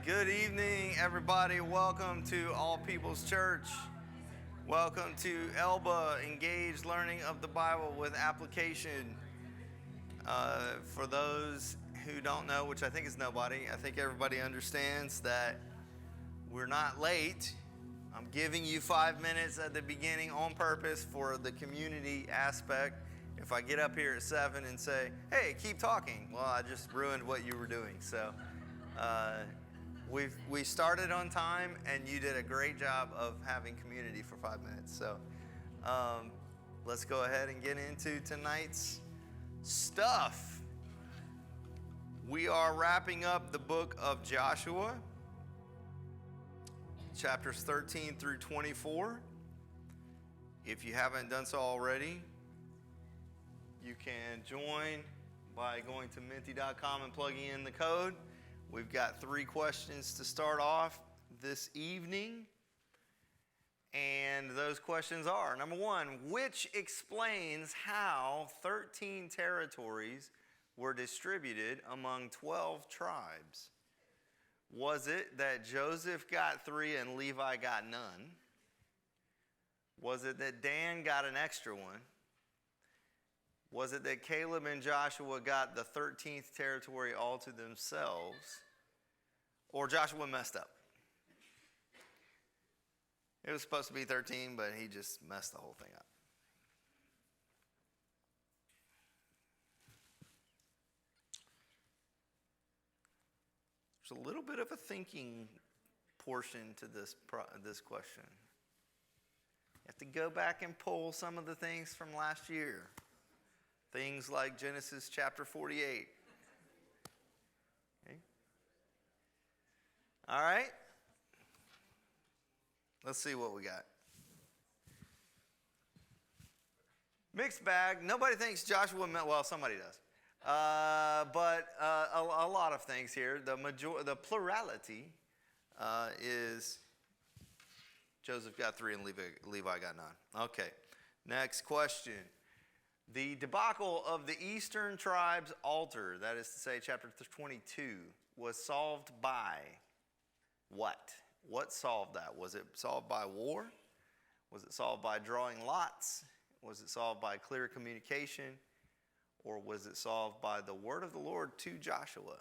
Good evening, everybody. Welcome to All People's Church. Welcome to Elba, Engaged Learning of the Bible with Application. For those who don't know, which I think is nobody, I think everybody understands that we're not late. I'm giving you 5 minutes at the beginning on purpose for the community aspect. If I get up here at 7 and say, hey, keep talking, well, I just ruined what you were doing. So we started on time, and you did a great job of having community for 5 minutes. So let's go ahead and get into tonight's stuff. We are wrapping up the book of Joshua, chapters 13 through 24. If you haven't done so already, you can join by going to minty.com and plugging in the code. We've got 3 questions to start off this evening. And those questions are, number 1, which explains how 13 territories were distributed among 12 tribes? Was it that Joseph got 3 and Levi got none? Was it that Dan got an extra one? Was it that Caleb and Joshua got the 13th territory all to themselves? Or Joshua messed up? It was supposed to be 13, but he just messed the whole thing up. There's a little bit of a thinking portion to this question. You have to go back and pull some of the things from last year. Things like Genesis chapter 48. Okay. All right. Let's see what we got. Mixed bag. Nobody thinks Joshua meant, well, somebody does. But a lot of things here. The plurality is Joseph got 3 and Levi got none. Okay. Next question. The debacle of the eastern tribes' altar, that is to say, chapter 22, was solved by what? What solved that? Was it solved by war? Was it solved by drawing lots? Was it solved by clear communication? Or was it solved by the word of the Lord to Joshua?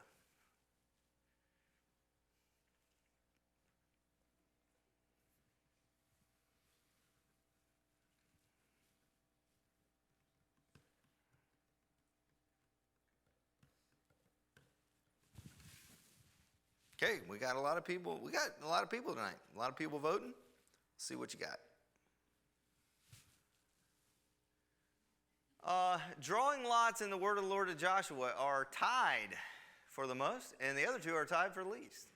Okay, we got a lot of people. We got a lot of people tonight. A lot of people voting. Let's see what you got. Drawing lots in the word of the Lord to Joshua are tied for the most, and the other 2 are tied for least.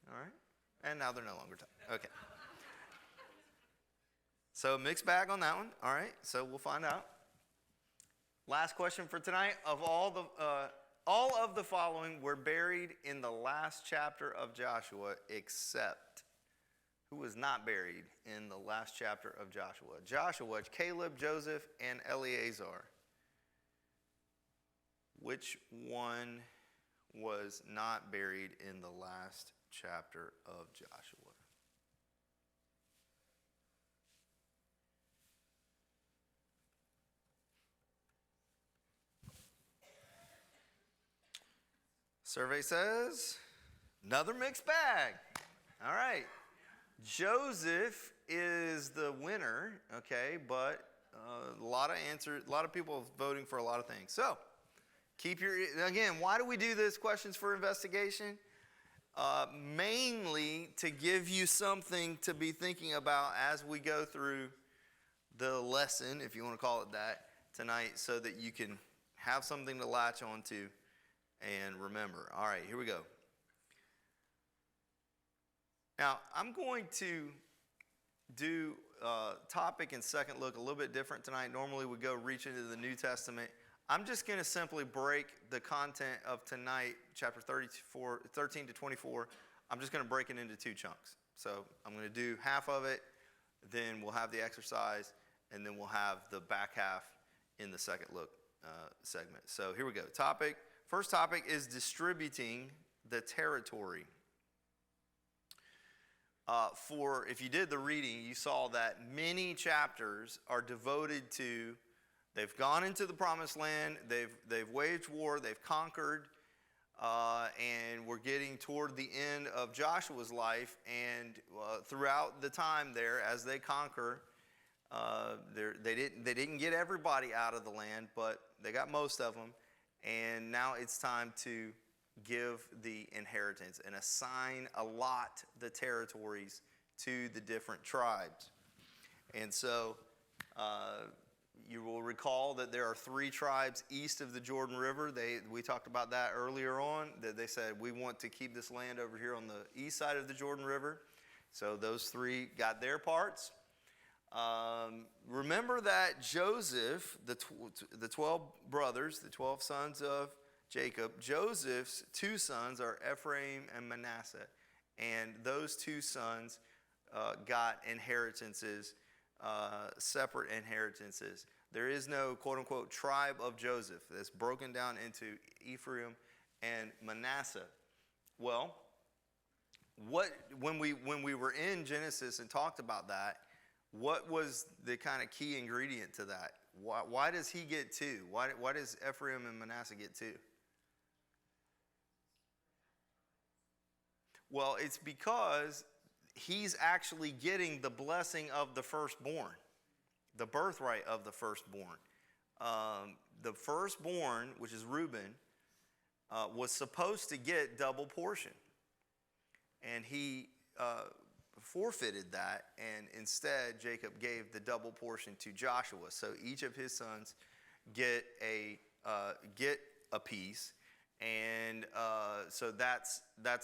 All right? And now they're no longer tied. Okay. So mixed bag on that one. All right, so we'll find out. Last question for tonight. Of all of the following were buried in the last chapter of Joshua, except who was not buried in the last chapter of Joshua? Joshua, Caleb, Joseph, and Eleazar. Which one was not buried in the last chapter of Joshua? Survey says another mixed bag. All right. Joseph is the winner, okay, but a lot of people voting for a lot of things. So, again, why do we do this questions for investigation? Mainly to give you something to be thinking about as we go through the lesson, if you want to call it that, tonight, so that you can have something to latch onto and remember. All right, here we go. Now, I'm going to do topic and second look a little bit different tonight. Normally we go reach into the New Testament. I'm just going to simply break the content of tonight, chapter 13 to 24. I'm just going to break it into 2 chunks. So I'm going to do half of it, then we'll have the exercise, and then we'll have the back half in the second look segment. So here we go. First topic is distributing the territory. if you did the reading, you saw that many chapters are devoted to, they've gone into the promised land, they've waged war, they've conquered, and we're getting toward the end of Joshua's life. And throughout the time there, as they conquer, they didn't get everybody out of the land, but they got most of them. And now it's time to give the inheritance and allot the territories to the different tribes. And so you will recall that there are 3 tribes east of the Jordan River. We talked about that earlier on, that they said, we want to keep this land over here on the east side of the Jordan River. So those 3 got their parts. Remember that Joseph, the 12 brothers, the 12 sons of Jacob, Joseph's 2 sons are Ephraim and Manasseh. And those 2 sons got inheritances, separate inheritances. There is no quote-unquote tribe of Joseph that's broken down into Ephraim and Manasseh. Well, when we were in Genesis and talked about that, what was the kind of key ingredient to that? Why does he get 2? Why does Ephraim and Manasseh get 2? Well, it's because he's actually getting the blessing of the firstborn, the birthright of the firstborn. The firstborn, which is Reuben, was supposed to get double portion. And he forfeited that, and instead Jacob gave the double portion to Joshua. So each of his sons get a piece, and so that's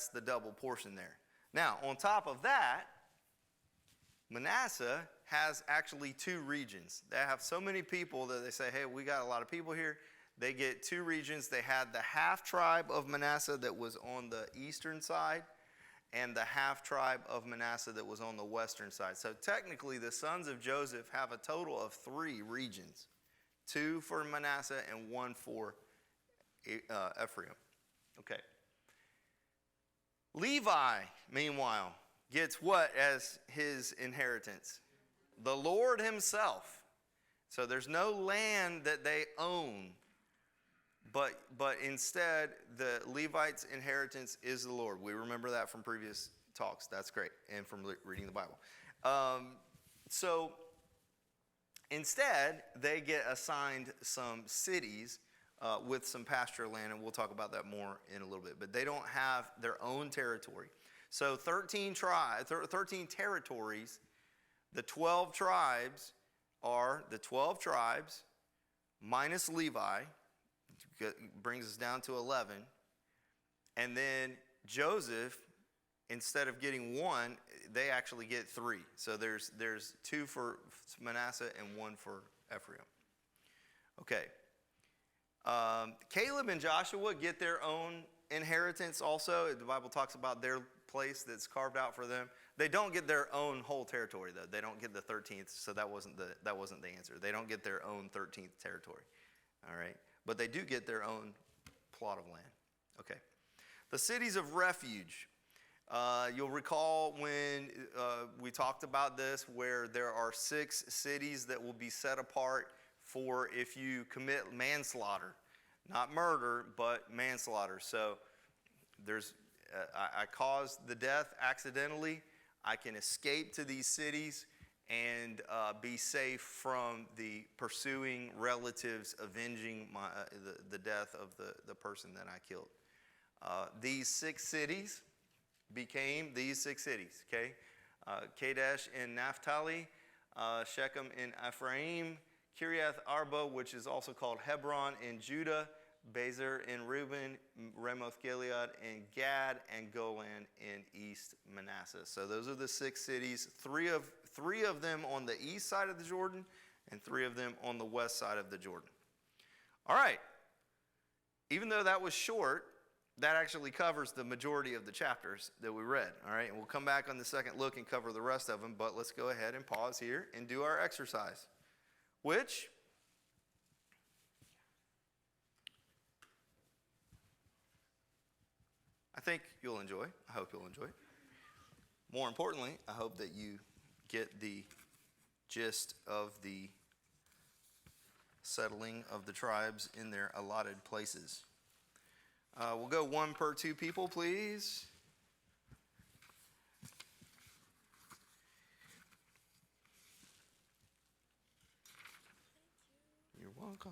the double portion there. Now, on top of that, Manasseh has actually 2 regions. They have so many people that they say, hey, we got a lot of people here. They get 2 regions. They had the half tribe of Manasseh that was on the eastern side, and the half tribe of Manasseh that was on the western side. So technically, the sons of Joseph have a total of 3 regions, 2 for Manasseh and 1 for Ephraim. Okay. Levi, meanwhile, gets what as his inheritance? The Lord himself. So there's no land that they own, but instead the Levites' inheritance is the Lord. We remember that from previous talks. That's great, and from reading the Bible. So instead, they get assigned some cities with some pasture land, and we'll talk about that more in a little bit. But they don't have their own territory. So 13 territories, the 12 tribes are the 12 tribes minus Levi, brings us down to 11. And then Joseph, instead of getting 1, they actually get 3. So there's 2 for Manasseh and 1 for Ephraim. Okay. Caleb and Joshua get their own inheritance also. The Bible talks about their place that's carved out for them. They don't get their own whole territory, though. They don't get the 13th, so that wasn't the answer. They don't get their own 13th territory. All right? But they do get their own plot of land. Okay. The cities of refuge. You'll recall when we talked about this, where there are 6 cities that will be set apart for if you commit manslaughter. Not murder, but manslaughter. So I caused the death accidentally. I can escape to these cities and be safe from the pursuing relatives avenging the death of the person that I killed. These 6 cities became these 6 cities, okay? Kadesh in Naphtali, Shechem in Ephraim, Kiriath Arba, which is also called Hebron in Judah, Bezer in Reuben, Ramoth Gilead in Gad, and Golan in East Manasseh. So those are the 6 cities, 3 of them on the east side of the Jordan, and 3 of them on the west side of the Jordan. All right. Even though that was short, that actually covers the majority of the chapters that we read. All right, and we'll come back on the second look and cover the rest of them, but let's go ahead and pause here and do our exercise, which I think you'll enjoy. I hope you'll enjoy. More importantly, I hope that you get the gist of the settling of the tribes in their allotted places. We'll go one per two people, please. You're welcome.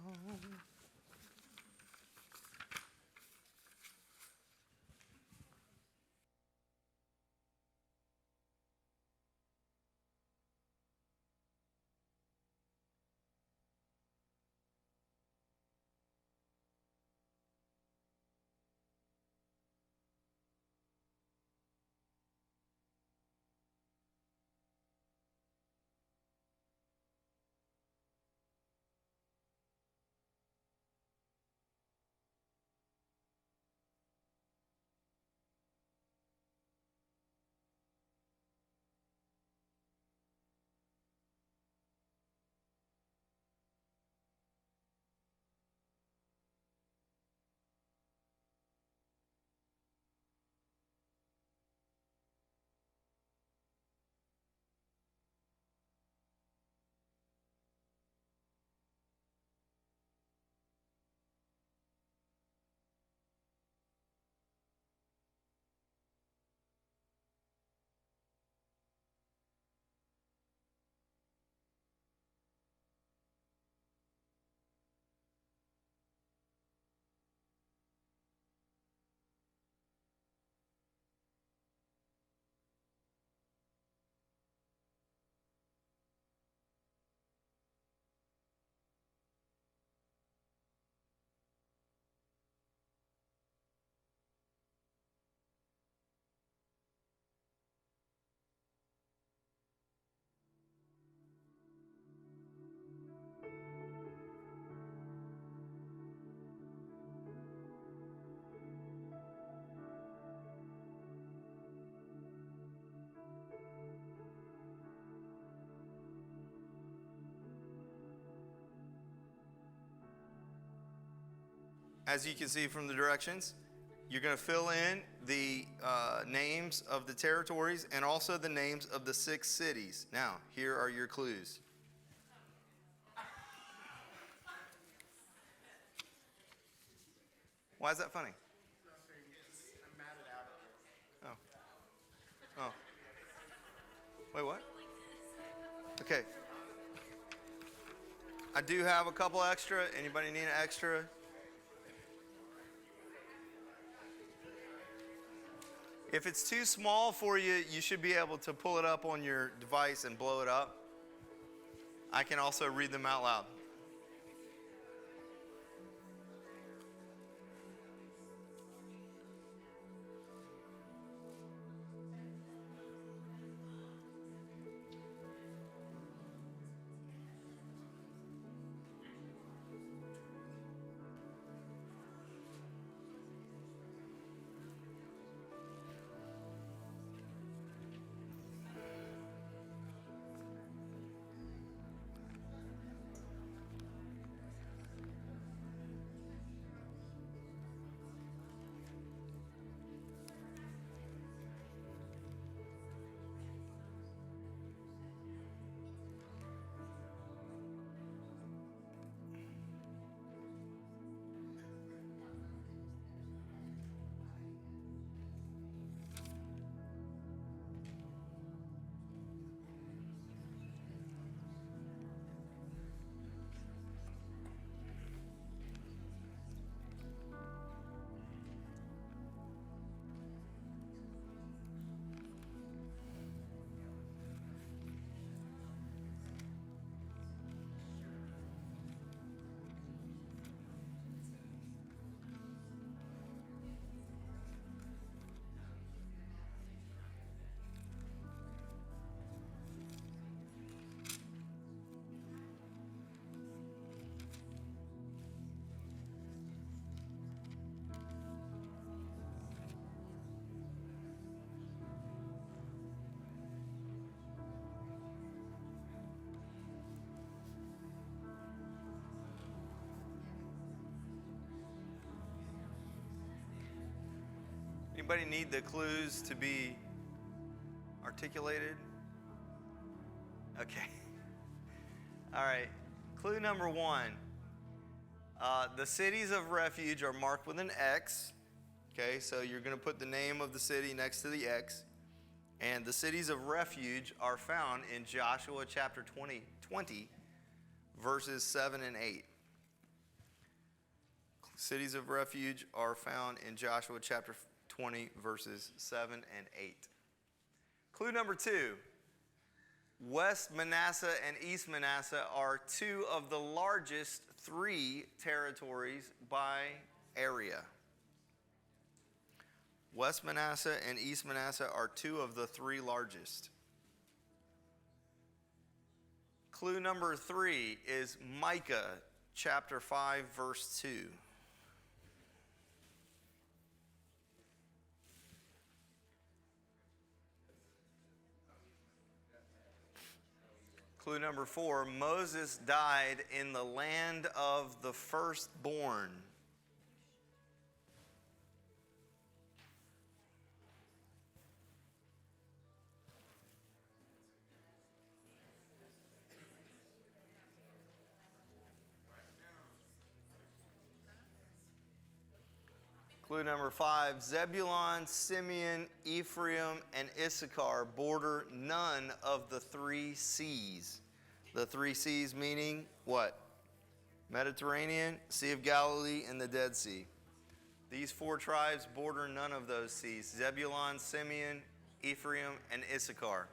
As you can see from the directions, you're going to fill in the names of the territories and also the names of the 6 cities. Now, here are your clues. Why is that funny? Oh. Oh. Wait, what? Okay. I do have a couple extra. Anybody need an extra? If it's too small for you, you should be able to pull it up on your device and blow it up. I can also read them out loud. Anybody need the clues to be articulated? Okay. All right. Clue number 1. The cities of refuge are marked with an X. Okay, so you're going to put the name of the city next to the X. And the cities of refuge are found in Joshua chapter 20, verses 7 and 8. Cities of refuge are found in Joshua chapter 20, verses 7 and 8. Clue number 2. West Manasseh and East Manasseh are two of the largest 3 territories by area. West Manasseh and East Manasseh are 2 of the 3 largest. Clue number 3 is Micah chapter 5, verse 2. Clue number 4, Moses died in the land of the firstborn. Clue number 5, Zebulun, Simeon, Ephraim, and Issachar border none of the 3 seas. The 3 seas meaning what? Mediterranean, Sea of Galilee, and the Dead Sea. These 4 tribes border none of those seas. Zebulun, Simeon, Ephraim, and Issachar.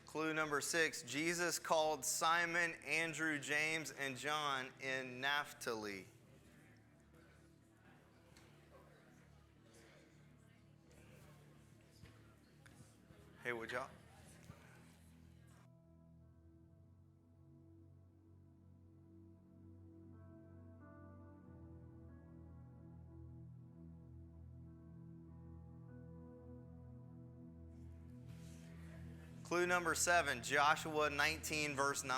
Clue number 6, Jesus called Simon, Andrew, James, and John in Naphtali. Hey, would y'all? Clue number 7, Joshua 19, verse 9.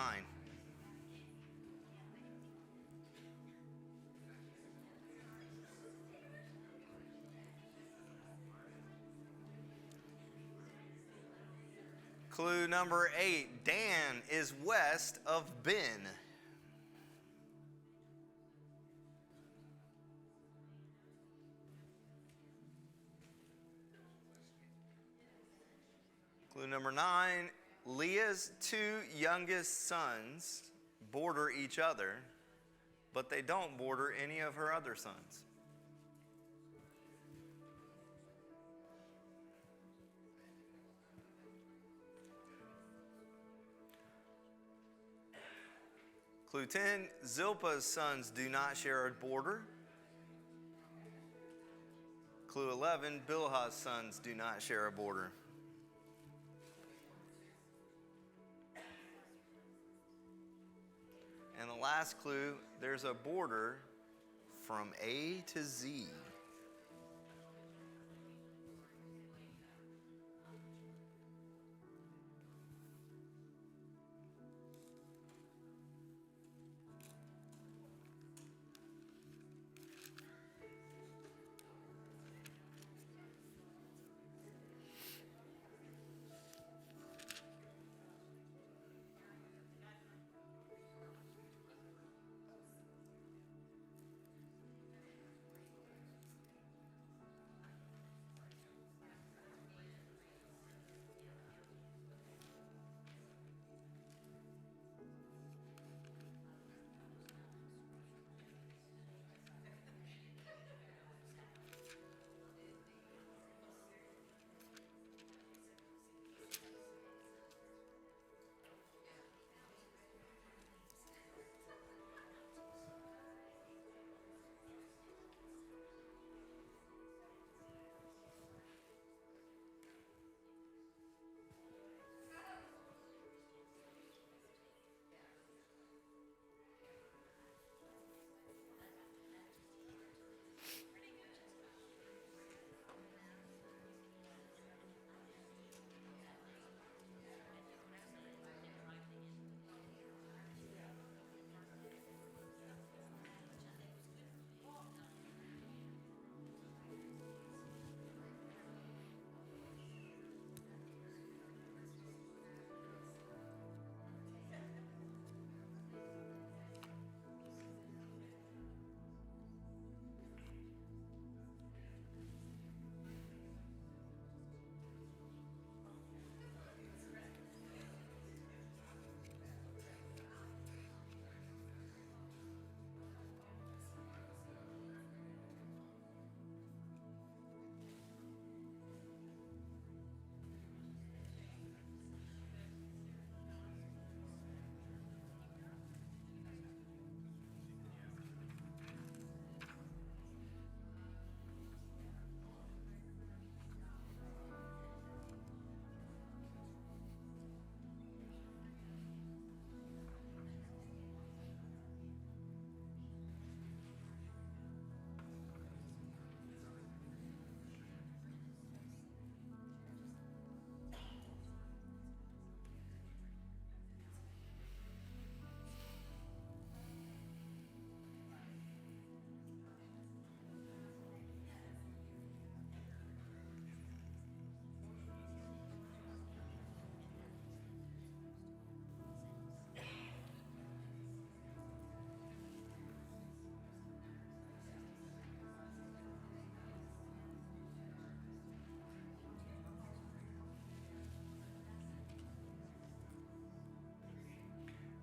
Clue number 8, Dan is west of Ben. Clue number 9, Leah's 2 youngest sons border each other, but they don't border any of her other sons. Clue 10, Zilpah's sons do not share a border. Clue 11, Bilhah's sons do not share a border. And the last clue, there's a border from A to Z.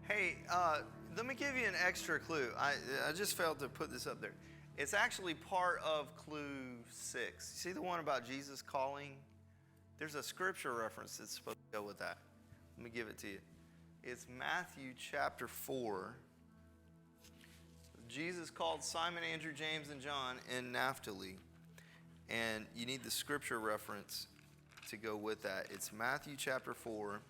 Hey, let me give you an extra clue. I just failed to put this up there. It's actually part of clue 6. See the one about Jesus calling? There's a scripture reference that's supposed to go with that. Let me give it to you. It's Matthew chapter 4. Jesus called Simon, Andrew, James, and John in Naphtali. And you need the scripture reference to go with that. It's Matthew chapter 4.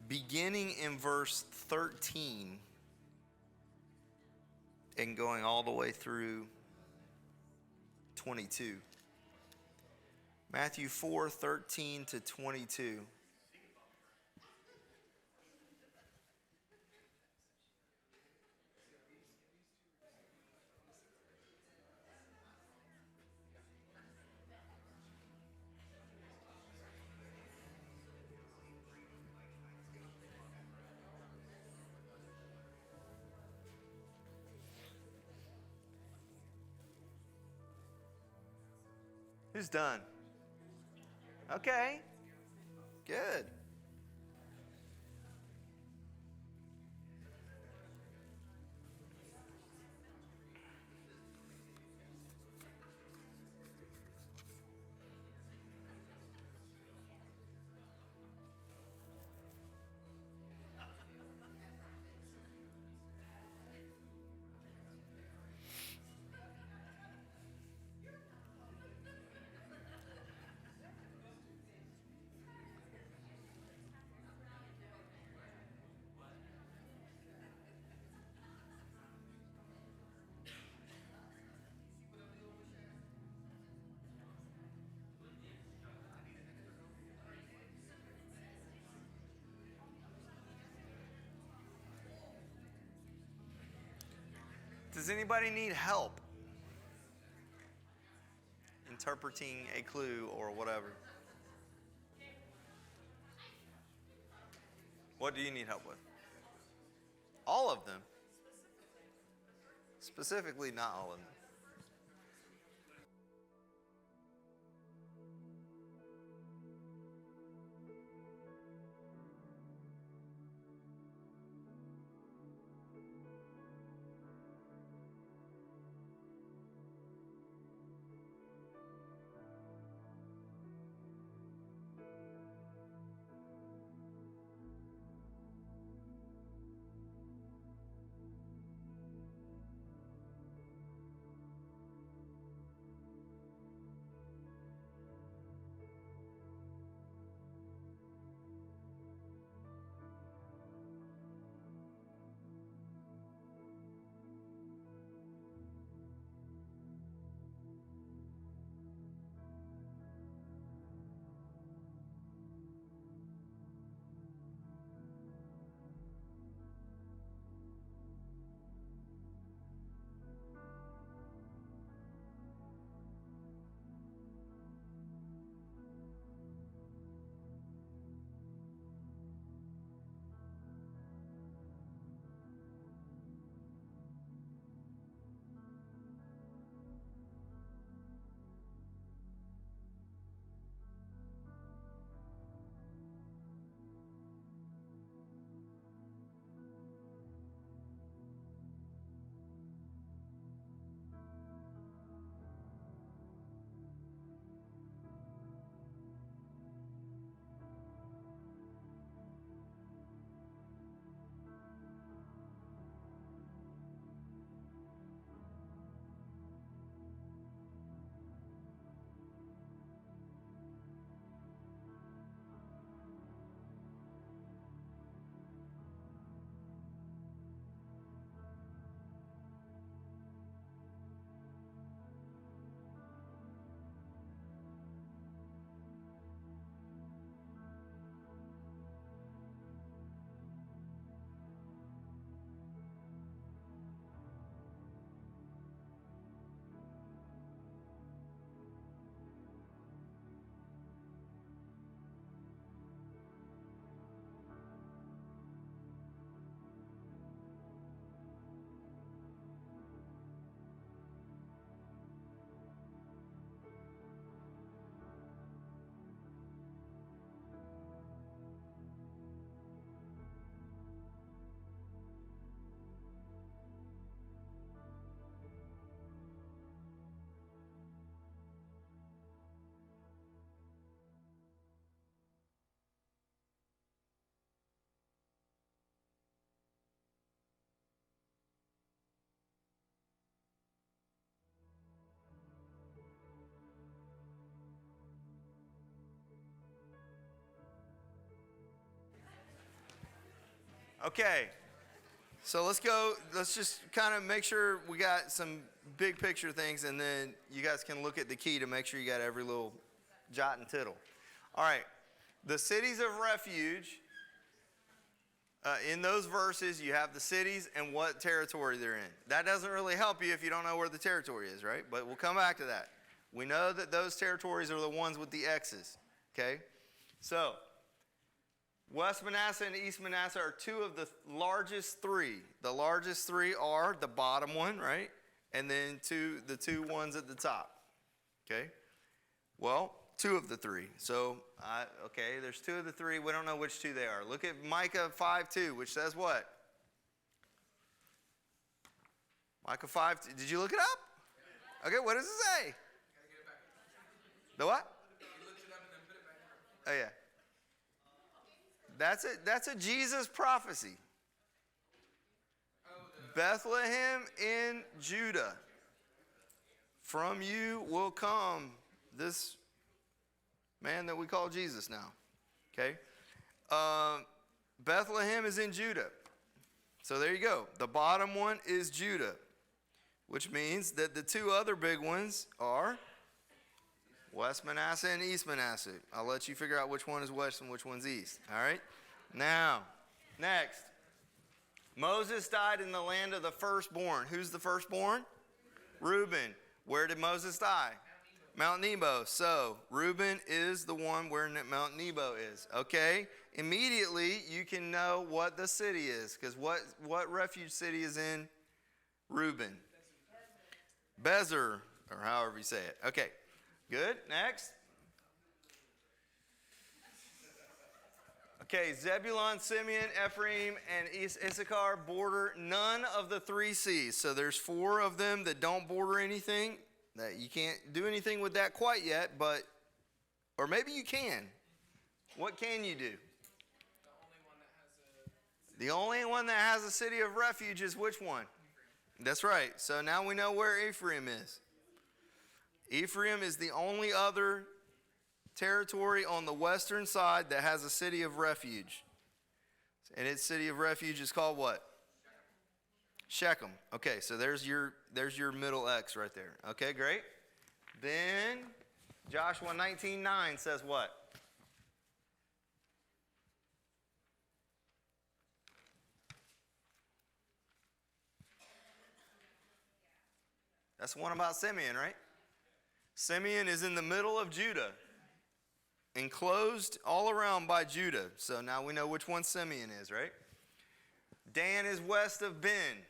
Beginning in verse 13 and going all the way through 22. Matthew 4:13 to 22. Who's done? Okay. Good. Does anybody need help interpreting a clue or whatever? What do you need help with? All of them. Specifically, not all of them. Okay. So let's go. Let's just kind of make sure we got some big picture things, and then you guys can look at the key to make sure you got every little jot and tittle. All right. The cities of refuge. In those verses, you have the cities and what territory they're in. That doesn't really help you if you don't know where the territory is, right? But we'll come back to that. We know that those territories are the ones with the X's, okay? So, West Manasseh and East Manasseh are two of the largest three. The largest three are the bottom one, right? And then the two ones at the top, okay? Well, two of the three. So, okay, there's two of the three. We don't know which two they are. Look at Micah 5:2, which says what? Micah 5:2. Did you look it up? Okay, what does it say? The what? Oh, yeah. That's a Jesus prophecy. Bethlehem in Judah. From you will come this man that we call Jesus now. Okay? Bethlehem is in Judah. So there you go. The bottom one is Judah, which means that the two other big ones are West Manasseh and East Manasseh. I'll let you figure out which one is west and which one's east. All right? Now, next. Moses died in the land of the firstborn. Who's the firstborn? Reuben. Where did Moses die? Mount Nebo. So, Reuben is the one where Mount Nebo is. Okay? Immediately, you can know what the city is. Because what refuge city is in Reuben? Bezer, or however you say it. Okay. Good. Next. Okay, Zebulun, Simeon, Ephraim, and Issachar border none of the three seas. So there's four of them that don't border anything. That you can't do anything with that quite yet, but, or maybe you can. What can you do? The only one that has a city of refuge is which one? That's right. So now we know where Ephraim is. Ephraim is the only other territory on the western side that has a city of refuge. And its city of refuge is called what? Shechem. Okay, so there's your middle X right there. Okay, great. Then Joshua 19:9 says what? That's the one about Simeon, right? Simeon is in the middle of Judah, enclosed all around by Judah. So now we know which one Simeon is, right? Dan is west of Ben.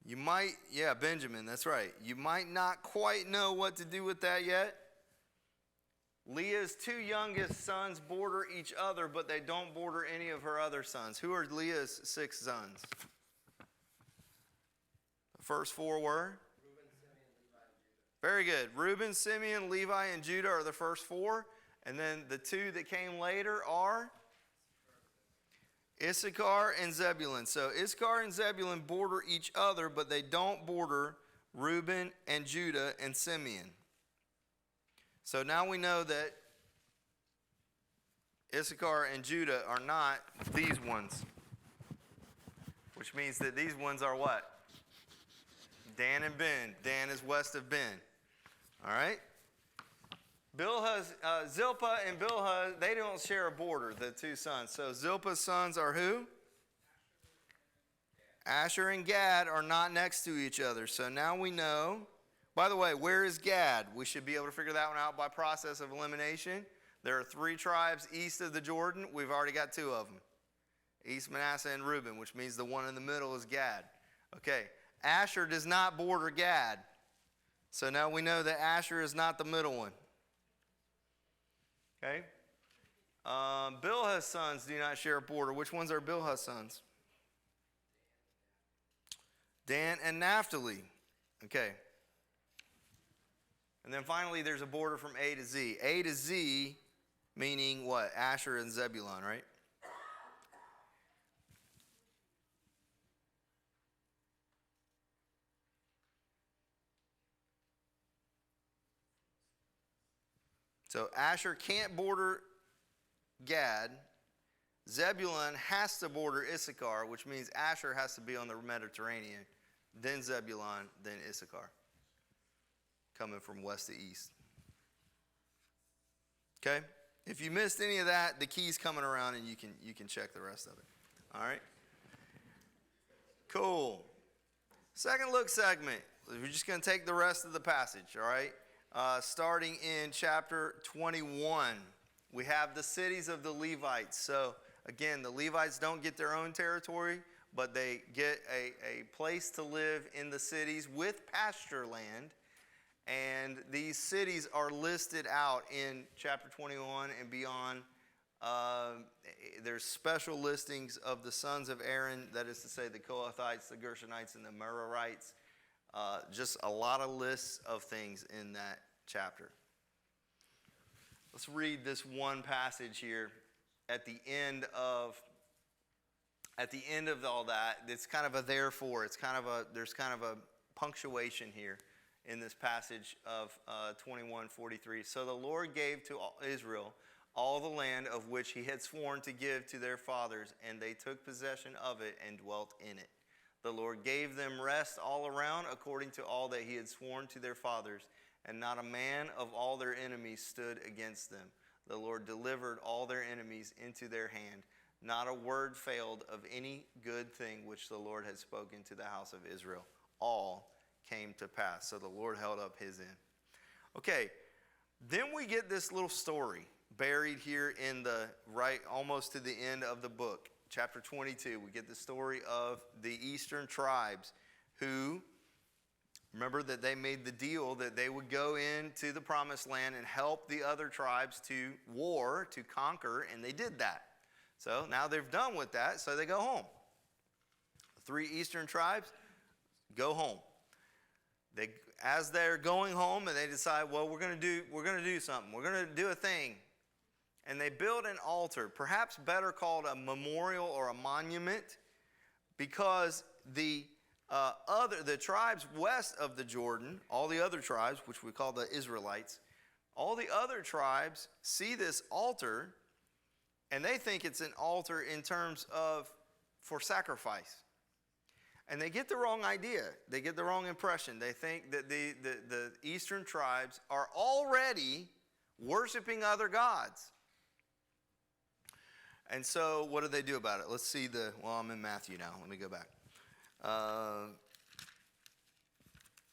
You might, Benjamin, that's right. You might not quite know what to do with that yet. Leah's two youngest sons border each other, but they don't border any of her other sons. Who are Leah's 6 sons? The first 4 were? Very good. Reuben, Simeon, Levi, and Judah are the first 4. And then the 2 that came later are Issachar and Zebulun. So Issachar and Zebulun border each other, but they don't border Reuben and Judah and Simeon. So now we know that Issachar and Judah are not these ones. Which means that these ones are what? Dan and Ben. Dan is west of Ben. All right? Zilpah and Bilhah, they don't share a border, the 2 sons. So Zilpah's sons are who? Asher and Gad are not next to each other. So now we know. By the way, where is Gad? We should be able to figure that one out by process of elimination. There are 3 tribes east of the Jordan. We've already got 2 of them. East Manasseh and Reuben, which means the one in the middle is Gad. Okay. Asher does not border Gad. So now we know that Asher is not the middle one. Okay? Bilhah's sons do not share a border. Which ones are Bilhah's sons? Dan and Naphtali. Okay. And then finally there's a border from A to Z. A to Z meaning what? Asher and Zebulun, right? So Asher can't border Gad, Zebulun has to border Issachar, which means Asher has to be on the Mediterranean, then Zebulun, then Issachar, coming from west to east. Okay? If you missed any of that, the key's coming around and you can check the rest of it. All right? Cool. Second look segment. We're just going to take the rest of the passage, all right? Starting in chapter 21, we have the cities of the Levites. So, again, the Levites don't get their own territory, but they get a place to live in the cities with pasture land. And these cities are listed out in chapter 21 and beyond. There's special listings of the sons of Aaron, that is to say the Kohathites, the Gershonites, and the Merarites. Just a lot of lists of things in that chapter. Let's read this one passage here at the end of all that. It's kind of a therefore. There's kind of a punctuation here in this passage of 21:43. So the Lord gave to Israel all the land of which he had sworn to give to their fathers, and they took possession of it and dwelt in it. The Lord gave them rest all around according to all that he had sworn to their fathers, and not a man of all their enemies stood against them. The Lord delivered all their enemies into their hand. Not a word failed of any good thing which the Lord had spoken to the house of Israel. All came to pass. So the Lord held up his end. Okay, then we get this little story buried here in the right, almost to the end of the book. Chapter 22, we get the story of the eastern tribes who, remember that they made the deal that they would go into the promised land and help the other tribes to war, to conquer, and they did that. So now they're done with that, so they go home. The 3 eastern tribes go home. As they're going home, and they decide, well, we're going to do something. We're going to do a thing. And they build an altar, perhaps better called a memorial or a monument, because the tribes west of the Jordan, all the other tribes, which we call the Israelites, all the other tribes see this altar, and they think it's an altar in terms of for sacrifice. And they get the wrong idea. They get the wrong impression. They think that the eastern tribes are already worshiping other gods. And so what do they do about it? Let's see I'm in Matthew now. Let me go back.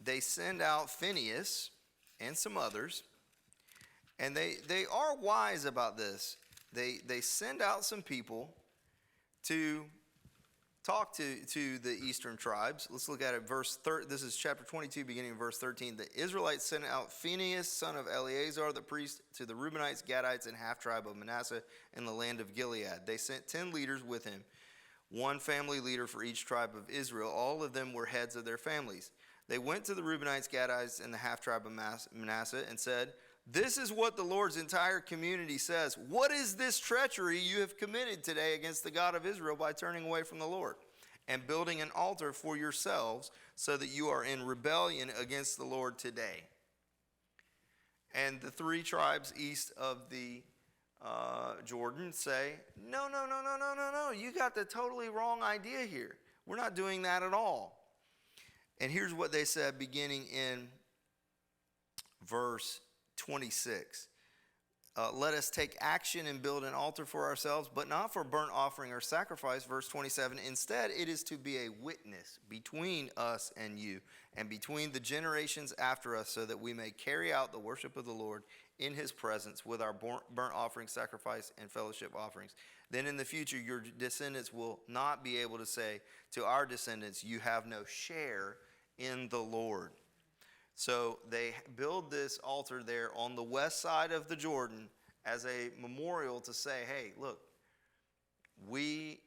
They send out Phinehas and some others, and they are wise about this. They send out some people to talk to the eastern tribes. Let's look at it. This is chapter 22, beginning in verse 13. The Israelites sent out Phinehas, son of Eleazar, the priest, to the Reubenites, Gadites, and half-tribe of Manasseh in the land of Gilead. They sent 10 leaders with him, one family leader for each tribe of Israel. All of them were heads of their families. They went to the Reubenites, Gadites, and the half-tribe of Manasseh and said, "This is what the Lord's entire community says. What is this treachery you have committed today against the God of Israel by turning away from the Lord and building an altar for yourselves so that you are in rebellion against the Lord today?" And the 3 tribes east of the Jordan say, no, you got the totally wrong idea here. We're not doing that at all. And here's what they said beginning in verse 26. Let us take action and build an altar for ourselves, but not for burnt offering or sacrifice. Verse 27, instead it is to be a witness between us and you, and between the generations after us, so that we may carry out the worship of the Lord in his presence with our burnt offering, sacrifice, and fellowship offerings. Then in the future your descendants will not be able to say to our descendants, you have no share in the Lord. So they build this altar there on the west side of the Jordan as a memorial to say, hey, look, we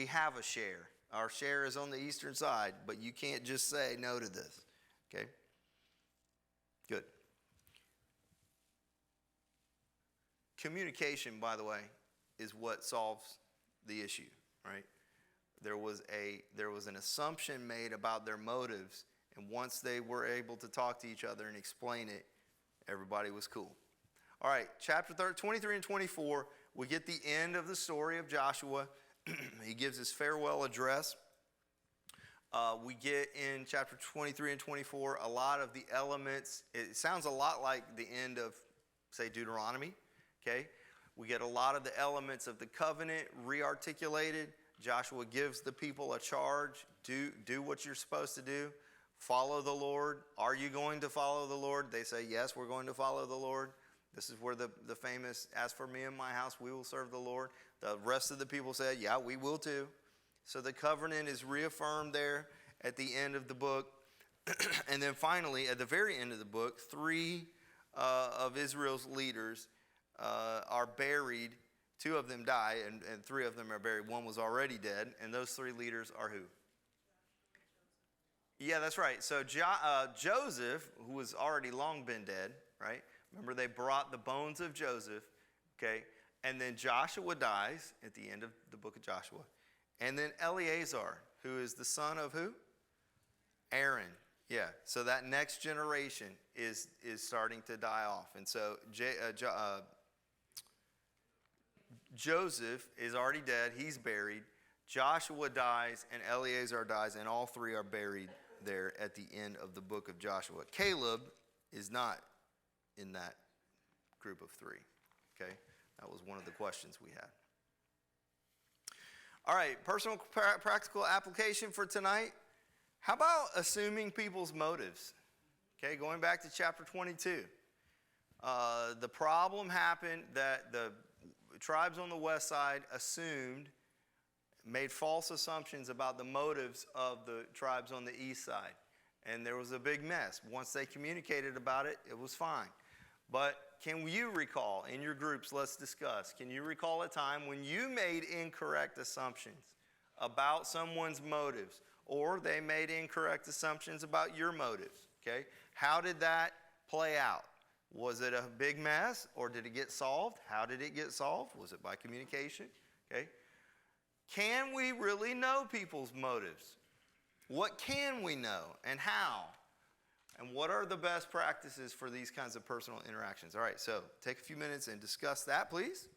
have a share. Our share is on the eastern side, but you can't just say no to this. Okay? Good. Communication, by the way, is what solves the issue, right? There was an assumption made about their motives, and once they were able to talk to each other and explain it, everybody was cool. All right, chapter 23 and 24, we get the end of the story of Joshua. He gives his farewell address. We get in chapter 23 and 24 a lot of the elements. It sounds a lot like the end of, say, Deuteronomy. Okay, we get a lot of the elements of the covenant rearticulated. Joshua gives the people a charge. Do what you're supposed to do. Follow the Lord. Are you going to follow the Lord? They say, yes, we're going to follow the Lord. This is where the famous, as for me and my house, we will serve the Lord. The rest of the people said, yeah, we will too. So the covenant is reaffirmed there at the end of the book. And then finally, at the very end of the book, 3 of Israel's leaders are buried. 2 of them die, and 3 of them are buried. 1 was already dead, and those 3 leaders are who? Yeah, that's right. So Joseph, who has already long been dead, right? Remember, they brought the bones of Joseph, okay? And then Joshua dies at the end of the book of Joshua. And then Eleazar, who is the son of who? Aaron. Yeah, so that next generation is starting to die off. And so Joseph is already dead. He's buried. Joshua dies, and Eleazar dies, and all 3 are buried there at the end of the book of Joshua. Caleb is not in that group of 3. Okay, that was one of the questions we had. All right, personal practical application for tonight. How about assuming people's motives? Okay, going back to chapter 22. The problem happened that the tribes on the west side made false assumptions about the motives of the tribes on the east side. And there was a big mess. Once they communicated about it, it was fine. But can you recall, in your groups, let's discuss, can you recall a time when you made incorrect assumptions about someone's motives, or they made incorrect assumptions about your motives? Okay? How did that play out? Was it a big mess, or did it get solved? How did it get solved? Was it by communication? Okay? Can we really know people's motives? What can we know, and how? And what are the best practices for these kinds of personal interactions? All right, so take a few minutes and discuss that, please.